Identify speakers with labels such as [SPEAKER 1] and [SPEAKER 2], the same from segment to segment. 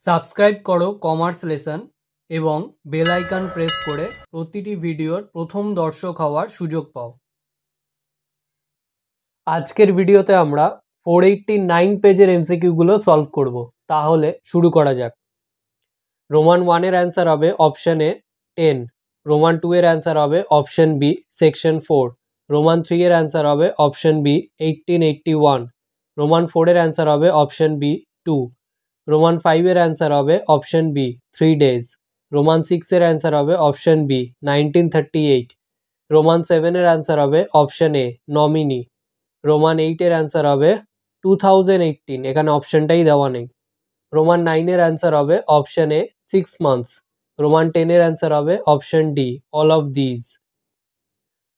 [SPEAKER 1] Subscribe করো commerce lesson এবং bell icon press করে প্রতিটি ভিডিওর প্রথম দর্শক হওয়ার সুযোগ পাও। আজকের ভিডিওতে আমরা 489 পেজের এমসিকিউগুলো সলভ করব। তাহলে শুরু করা যাক। রোমান 1 এর অ্যান্সার হবে অপশন এ 10, রোমান 2 এর অ্যান্সার হবে অপশন বি সেকশন 4, রোমান 3 এর অ্যান্সার হবে অপশন বি 1881, রোমান 4 এর অ্যান্সার হবে অপশন বি 2, রোমান 5 এর অ্যান্সার হবে অপশন বি 3 ডেজ, রোমান 6 এর অ্যান্সার হবে অপশন বি 1938, রোমান 7 এর অ্যান্সার হবে অপশন এ নমিনি, রোমান 8 এর অ্যান্সার হবে 2018, এখানে অপশনটাই দেওয়া নেই, রোমান 9 এর অ্যান্সার হবে অপশন এ 6 মান্থস, রোমান 10 এর অ্যান্সার হবে option D all of these,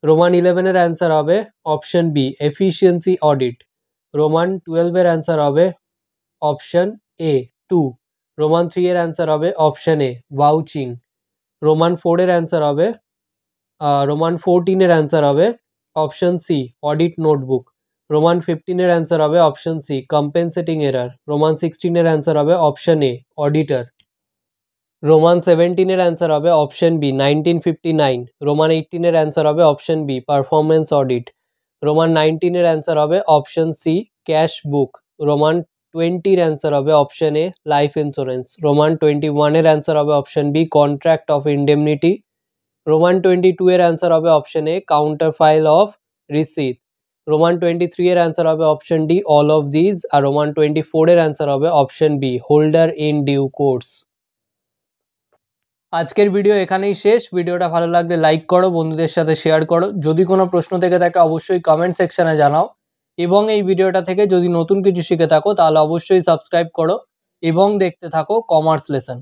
[SPEAKER 1] Roman 11 এর অ্যান্সার হবে option B efficiency audit, Roman 12 এর অ্যান্সার হবে অপশন এ 2, রোমান 3 এর অ্যান্সার হবে অপশন এ ভাউচিং, রোমান 4 এর অ্যান্সার হবে রোমান 14 এর অ্যান্সার হবে option C audit notebook, Roman 15 এর অ্যান্সার হবে option C compensating error, Roman 16 এর অ্যান্সার হবে অপশন এ অডিটর, রোমান 17 এর অ্যান্সার হবে অপশন বি 1959, রোমান 18 এর অ্যান্সার হবে option B performance audit, Roman 19 এর অ্যান্সার হবে option C cash book, Roman 20 এর অ্যান্সার হবে option A life insurance, Roman 21 এর অ্যান্সার হবে option B contract of indemnity, Roman 22 এর অ্যান্সার হবে option A counter file of receipt, Roman 23 এর answer হবে option D all of these, আর Roman 24 এর অ্যান্সার হবে option B holder in due course. আজকের ভিডিও এখানেই শেষ। ভিডিওটা ভালো লাগলে লাইক করো, বন্ধুদের সাথে শেয়ার করো, যদি কোনো প্রশ্ন থেকে থাকে অবশ্যই কমেন্ট সেকশনে জানাও, এবং এই ভিডিওটা থেকে যদি নতুন কিছু শিখে থাকো তাহলে অবশ্যই সাবস্ক্রাইব করো এবং দেখতে থাকো কমার্স লেসন।